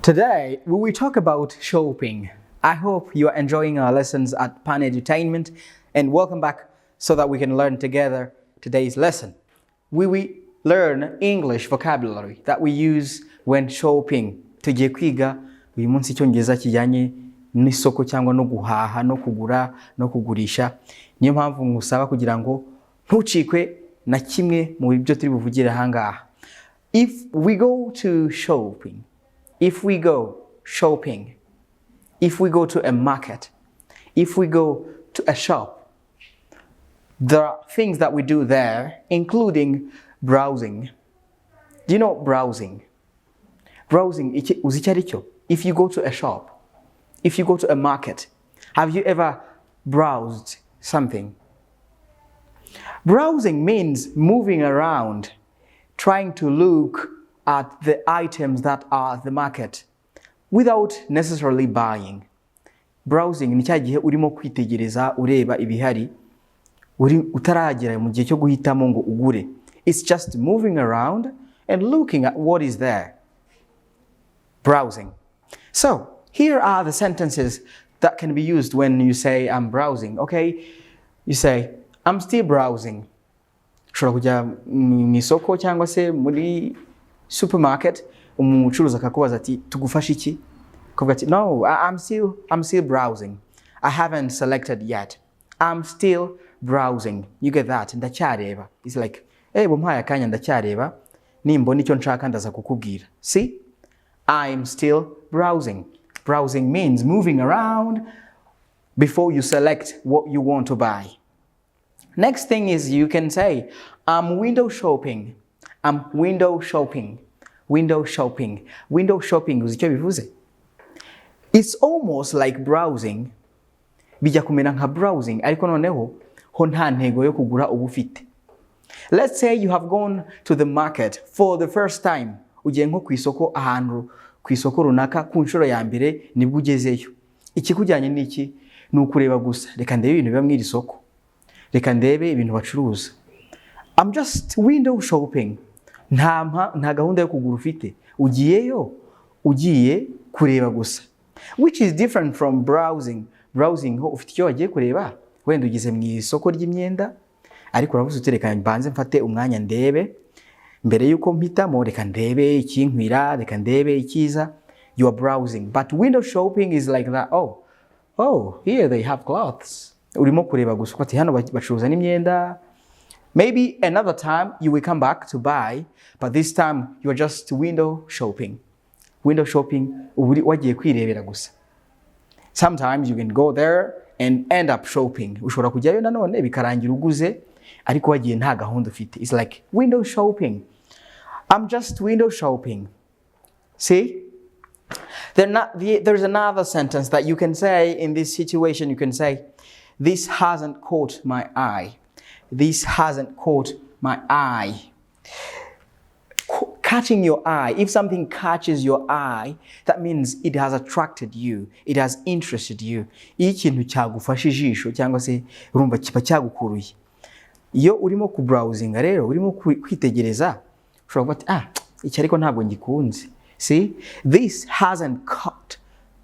Today, we will talk about shopping. I hope you are enjoying our lessons at Pan Edutainment, and welcome back so that we can learn together today's lesson. We will learn English vocabulary that we use when shopping. Tugiye kwiga uyu munsi icyongereza kijyanye n'isoko cyangwa no guhaha no kugura no kugurisha. Niyo mpamvu ngusaba kugira ngo ntucikwe na kimwe mu byo turi buvugire ahangaha. If we go to shopping, if we go shopping, if we go to a market, if we go to a shop, there are things that we do there, including browsing. Do you know browsing? Browsing, if you go to a shop, if you go to a market, have you ever browsed something? Browsing means moving around, trying to look at the items that are at the market without necessarily buying. Browsing ni cya gihe urimo kwitegereza ureba ibihari utaragera mu gihe cyo guhitamo ngo ugure. It's just moving around and looking at what is there. Browsing. So, here are the sentences that can be used when you say I'm browsing. Okay? You say I'm still browsing. Ushobora kujya mu isoko cyangwa se muri supermarket, umucuruzi akakubaza ati tugufasha iki? Kuvuga ati no, I'm still browsing. I haven't selected yet. I'm still browsing. You get that? Ndacyareba. It's like, bumpaye akanya ndacyareba, nimbona icyo nshaka ndaza kukubwira. See? I'm still browsing. Browsing means moving around before you select what you want to buy. Next thing is you can say, I'm window shopping. I'm window shopping. Window shopping. Window shopping uzi icyo bivuze? It's almost like browsing. Bijya kumera nka browsing ariko noneho ho nta ntego yo kugura ubufite. Let's say you have gone to the market for the first time. Ugiye nko ku isoko ahantu ku isoko runaka ku nshuro ya mbere nibwo ugezeyo. Ikikujyanye niki? Ni ukureba gusa. Reka ndebe ibintu biba mw'iri soko. Reka ndebe ibintu bacuruza. I'm just window shopping. Nta gahunda yo kugura ufite. Ugiyeyo, ugiye kureba gusa. Which is different from browsing. Browsing ho ufite icyo wagiye kureba. Wenda ugize mu isoko ry'imyenda, ariko uravuze utereka mbanze mfate umwanya ndebe. Mbere yuko mpitamo reka ndebe ikinkwira, reka ndebe ikiza. You are browsing. But window shopping is like that. Oh, here they have clothes. Urimo kureba gusa ko ati hano bacuruza n'imyenda. Maybe another time you will come back to buy, but this time you are just window shopping. Window shopping, wagiye kwirebera gusa. Sometimes you can go there and end up shopping. Ushobora kujyayo nanone bikarangira uguze, ariko wagiye nta gahunda ufite. It's like window shopping. I'm just window shopping. See? There's another sentence that you can say in this situation. You can say, this hasn't caught my eye. This hasn't caught my eye. Catching your eye. If something catches your eye, that means it has attracted you. It has interested you. Iyo ikintu cyagufashe ijisho cyangwa se urumva kiba cyagukuruye. Iyo urimo ku browsing rero, urimo kwitegereza, ushobora kuvuga ati iki ariko ntabwo ngikunze. See? This hasn't caught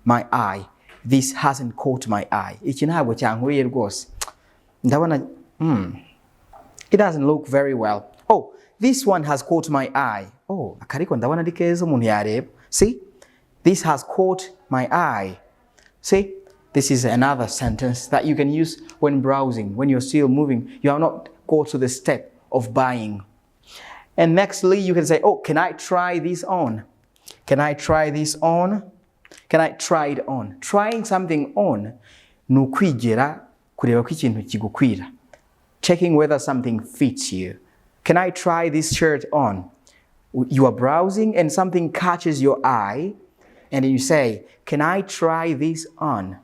my eye. This hasn't caught my eye. Iki ntabwo cyankuriye rwose. Ndabona it doesn't look very well. Oh, this one has caught my eye. Oh, akariko ndabona ari keza umuntu yareba. See? This has caught my eye. See? This is another sentence that you can use when browsing, when you're still moving. You have not got to the step of buying. And nextly, you can say, oh, can I try this on? Can I try this on? Can I try it on? Trying something on ni ukwigera kureba ko ikintu kigukwira. Checking whether something fits you. Can I try this shirt on? You are browsing and something catches your eye and then you say, can I try this on?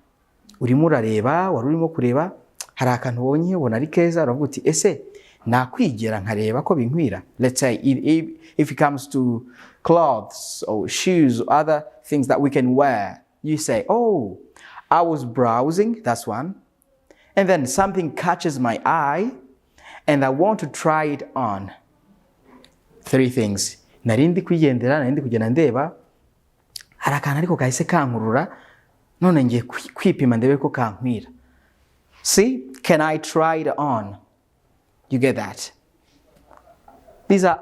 Urimo urareba, wari urimo kureba, hari akantu ubonye ubona ari keza, uravuga uti ese nakwigera nkareba ko binkwira. Let's say if it comes to clothes or shoes or other things that we can wear, you say, oh, I was browsing, that's one. And then something catches my eye and I want to try it on. 3 things. Narindi kwigendera, narindi kugenda ndeba, harakana ariko kahise kankurura none ngiye kwipima ndebe ko kankwira. See, can I try it on? You get that? These are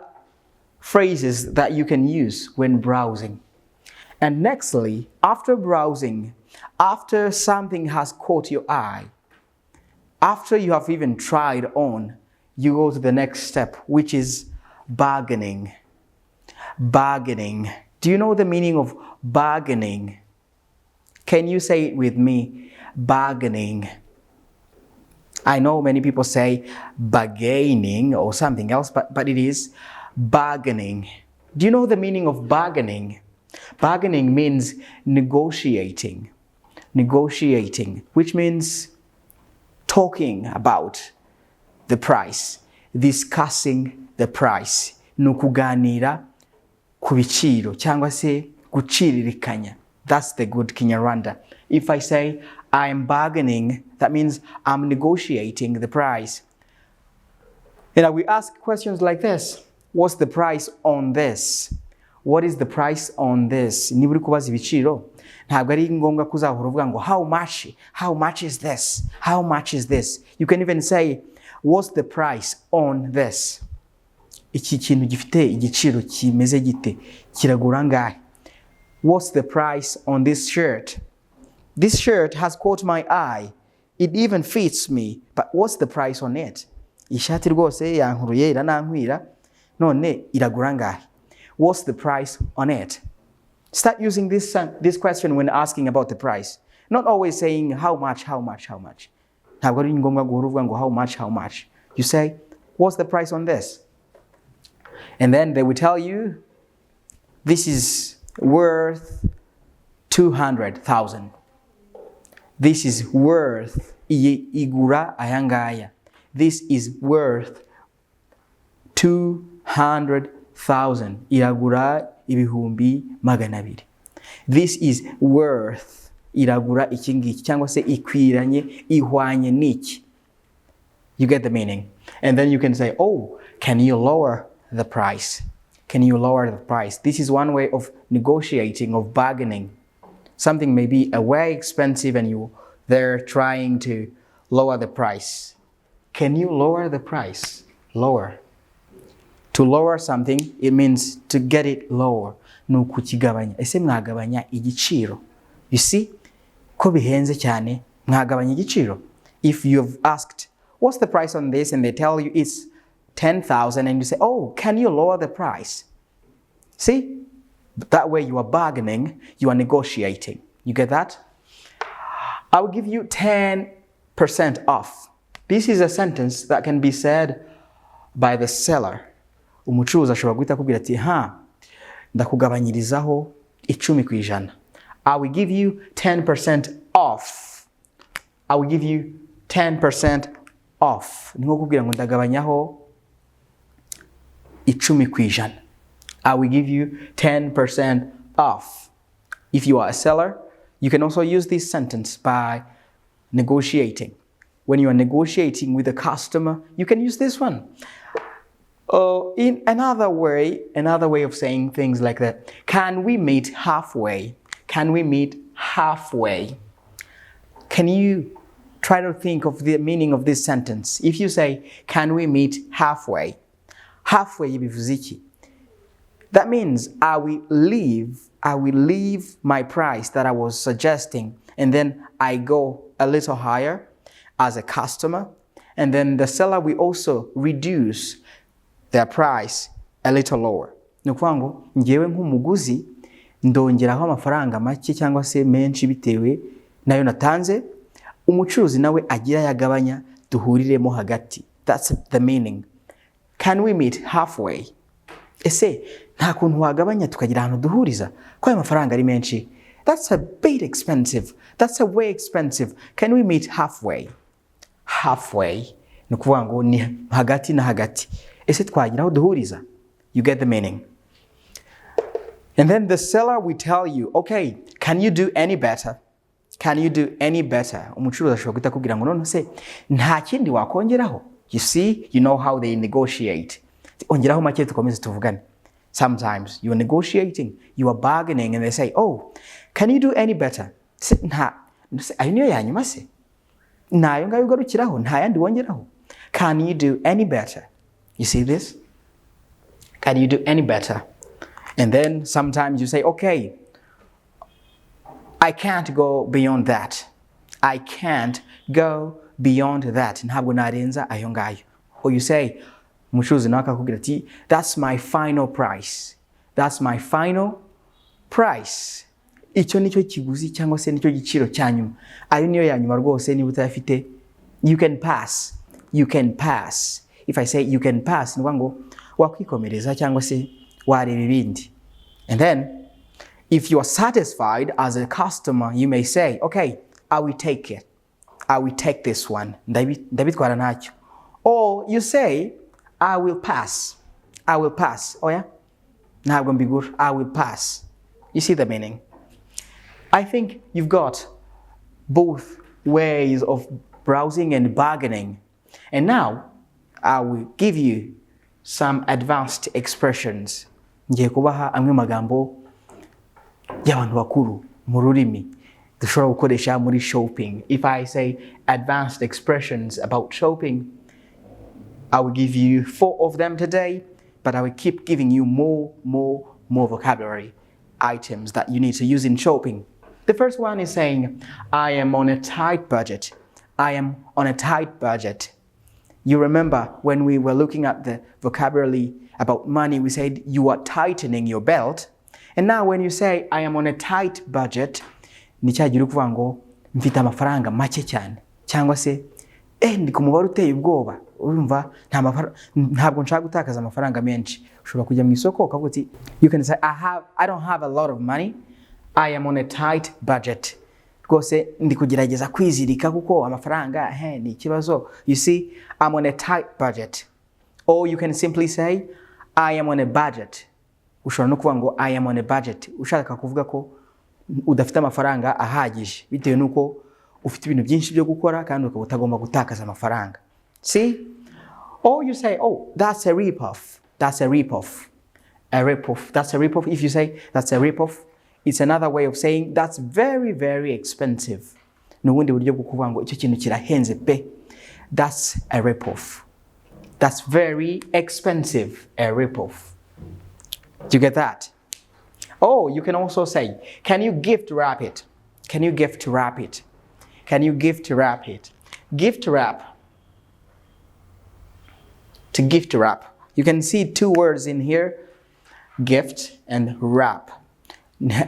phrases that you can use when browsing. And nextly, after browsing, after something has caught your eye, after you have even tried on, you go to the next step, which is bargaining. Bargaining. Do you know the meaning of bargaining? Can you say it with me? Bargaining. I know many people say bargaining or something else, but it is bargaining. Do you know the meaning of bargaining? Bargaining means negotiating. Negotiating, which means talking about the price, discussing the price. Nukuganira ku biciro cyangwa se guciririkanya. That's the good Kinyarwanda. If I say I'm bargaining, that means I'm negotiating the price. And we ask questions like this. What's the price on this? What is the price on this? Niba uri kubaza ibiciro, ntabwo ari ngombwa kuzahora uvuga ngo how much is this? How much is this? You can even say, what's the price on this? Iki kintu gifite igiciro kimeze gite, kiragura ngahe? What's the price on this shirt? This shirt has caught my eye. It even fits me, but what's the price on it? Ishati rwose yankuruye iranankwira, none iragura ngahe? What's the price on it? Start using this question when asking about the price. Not always saying how much. Ntabwo ari ngombwa guhora uvuga ngo how much. You say, what's the price on this? And then they will tell you, this is worth 200,000. This is worth igura ayangaya. This is worth 200,000. Iragura ibihumbi magana abiri. This is worth iragura iki ngiki cyangwa se ikwiranye ihwanye niki. You get the meaning. And then you can say, oh, can you lower the price? Can you lower the price? This is one way of negotiating, of bargaining. Something may be way expensive and they're trying to lower the price. Can you lower the price? Lower. To lower something, it means to get it lower. Nukukigabanya. Ese mwagabanya igiciro. You see? Ko bihenze cyane, mwagabanya igiciro. If you've asked, what's the price on this? And they tell you it's 10,000 and you say, oh, can you lower the price? See? That way you are bargaining, you are negotiating. You get that? I will give you 10% off. This is a sentence that can be said by the seller. Umucuruzi ashobora guhita akubwira ati, ndakugabanyirizaho 10%. I will give you 10% off. I will give you 10% off. Ni nko kubwira ngo ndagabanyaho 10%. I will give you 10% off. If you are a seller, you can also use this sentence by negotiating. When you are negotiating with a customer, you can use this one. In another way of saying things like that, can we meet halfway? Can we meet halfway? Can you try to think of the meaning of this sentence? If you say, can we meet halfway? Halfway bivuze iki? That means I will leave my price that I was suggesting, and then I go a little higher as a customer, and then the seller will also reduce their price a little lower. Nukuvuga ngo ngewe nk'umuguzi ndongeraho amafaranga make cyangwa se menshi bitewe nayo natanze, umucuruzi nawe agira yagabanya duhuriremo hagati. That's the meaning. Can we meet halfway? Ese nta kuntu wagabanya tukagira ahantu duhuriza ko ayo mafaranga ari menshi? That's a bit expensive. That's a way expensive. Can we meet halfway? Halfway. Nukuvuga ngo ni hagati na hagati. Ese twagira aho duhuriza? You get the meaning. And then the seller will tell you, okay, can you do any better? Can you do any better? Umucuruzi ashobora guhita akubwira ngo none se nta kindi wakongeraho? You see, you know how they negotiate. Ongeraho make tukomeze tuvugane. Sometimes you are negotiating, you are bargaining, and they say, oh, can you do any better? Can you do any better? You see this? Can you do any better? And then sometimes you say, okay, I can't go beyond that. I can't go beyond that. Or you say, that's my final price. That's my final price. Icho nicho kiguzi cyangwa se nicho giciro cyanyuma. Ayo niyo yanyuma rwose niba utayafite. You can pass. You can pass. If I say you can pass, ni ngo wakwikomereza cyangwa se wareba ibindi. And then if you are satisfied as a customer, you may say, okay, I will take it. I will take this one. Ndabitwara ntacyo. Or you say, I will pass. I will pass. Oh yeah? Ntabwo mbigura. I will pass. You see the meaning? I think you've got both ways of browsing and bargaining. And now, I will give you some advanced expressions. Ngiye kubaha amwe magambo y'abantu bakuru mu rurimi dushobora gukoresha muri shopping. If I say advanced expressions about shopping, I will give you 4 of them today, but I will keep giving you more vocabulary items that you need to use in shopping. The first one is saying, I am on a tight budget. I am on a tight budget. You remember when we were looking at the vocabulary about money, we said you are tightening your belt. And now when you say, I am on a tight budget, ni cyagira ukuvuga ngo mfite amafaranga make cyane. Cyangwa se, ndi ku mubare uteye ubwoba. Urumva ntabwo nshaka gutakaza amafaranga menshi. Ushobora kujya mu isoko ukavuga uti, you can say, I don't have a lot of money. I am on a tight budget. Rwose ndi kugerageza kwizirika kuko amafaranga ni ikibazo. You see, I'm on a tight budget. Or you can simply say, I am on a budget. Ushobora no kuvuga ngo I am on a budget. Ushaka kuvuga ko udafite amafaranga ahagije bitewe nuko ufite ibintu byinshi byo gukora kandi ukaba utagomba gutakaza amafaranga. See? Or you say, oh, that's a rip-off. That's a rip-off. A rip-off. That's a rip-off. If you say that's a rip-off, it's another way of saying that's very, very expensive. Nubundi buryo bwo kuvuga ngo icyo kintu kirahenze pe. That's a rip-off. That's very expensive. A rip-off. Do you get that? Oh, you can also say, can you gift wrap it? Can you gift wrap it? Can you gift wrap it? Gift wrap. To gift wrap. You can see 2 words in here, gift and wrap.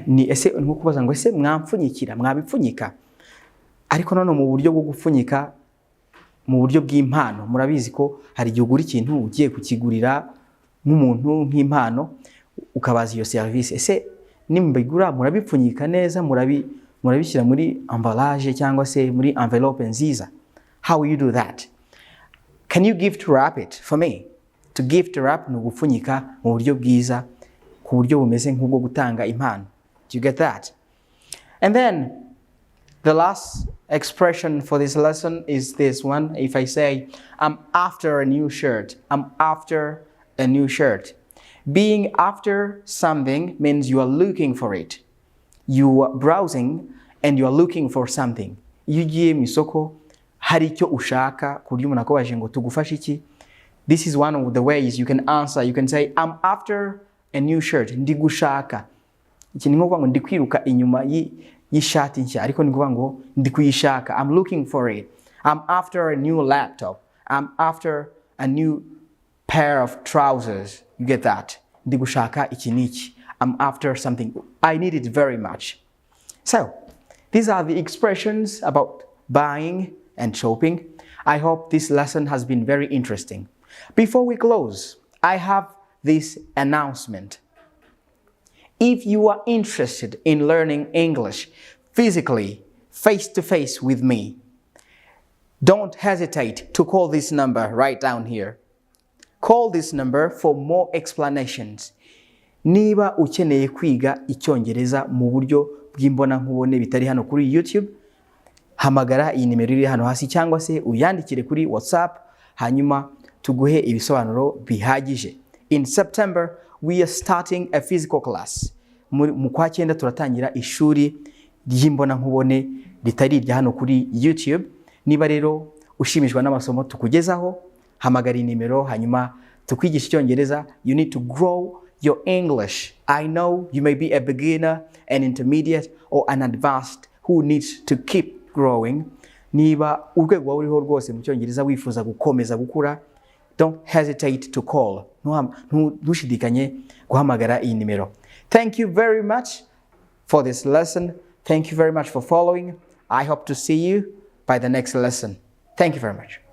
Ni ese nkukubaza ngo ese mwamfunyikira mwabipfunyika. Ariko none mu buryo bwo gupfunyika mu buryo bw'impano murabizi ko hari igihe ugura ikintu ugiye kukigurira nk'umuntu nk'impano ukabaza iyo service. Ese nimbigura murabipfunyika neza murabishyira muri emballage cyangwa se muri envelope nziza. How will you do that? Can you gift wrap it for me? To gift wrap ni ugupfunyika mu buryo bwiza ku buryo bumeze nk'ubwo gutanga impano. Do you get that? And then the last expression for this lesson is this one. If I say, I'm after a new shirt. I'm after a new shirt. Being after something means you are looking for it. You are browsing and you are looking for something. Iyo ugiye mu isoko hari icyo ushaka ku buryo umuntu akobaje ngo tugufashe iki. This is one of the ways you can answer. You can say, I'm after a new shirt. Ndi gushaka. Iki ni ngombwa ngo ndi kwiruka inyuma y'ishati nshya ariko ni ngombwa ngo ndi kuyishaka. I'm looking for it. I'm after a new laptop. I'm after a new pair of trousers. You get that? Ndi gushaka iki niki. I'm after something. I need it very much. So, these are the expressions about buying and shopping. I hope this lesson has been very interesting. Before we close, I have this announcement. If you are interested in learning English physically, face-to-face with me, don't hesitate to call this number right down here. Call this number for more explanations. Niba ukeneye kwiga icyongereza mu buryo bw'imbona nkubone bitari hano kuri YouTube, hamagara iyi nimero iri hano hasi cyangwa se uyandikire kuri WhatsApp hanyuma tuguhe ibisobanuro bihagije. In September, we are starting a physical class. Mu kwa cyenda turatangira ishuri ry'imbona nkubone ritari irya hano kuri YouTube. Niba rero ushimishwa n'amasomo tukugezaho, hamagara nimero hanyuma tukwigisha Icyongereza. You need to grow your English. I know you may be a beginner, an intermediate or an advanced who needs to keep growing. Niba urwego wawe uriho rwose mu Cyongereza wifuza gukomeza gukura, don't hesitate to call. Ntushidikanye guhamagara iyi nimero. Thank you very much for this lesson. Thank you very much for following. I hope to see you by the next lesson. Thank you very much.